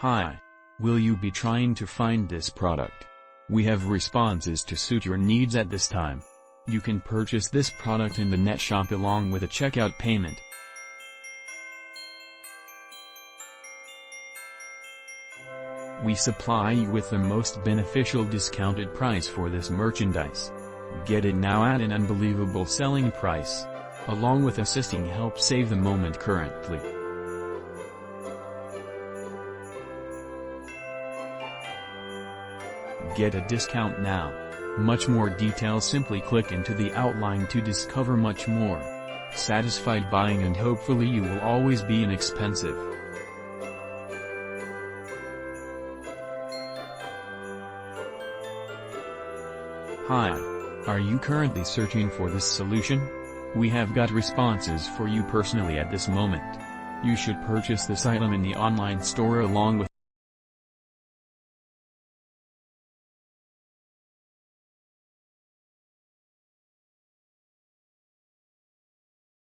Hi. Will you be trying to find this product? We have responses to suit your needs at this time. You can purchase this product in the net shop along with a checkout payment. We supply you with the most beneficial discounted price for this merchandise. Get it now at an unbelievable selling price. Along with assisting help save the moment currently. Get a discount now. Much more details, simply click into the outline to discover much more. Satisfied buying, and hopefully you will always be inexpensive. Hi. Are you currently searching for this solution? We have got responses for you personally at this moment. You should purchase this item in the online store along with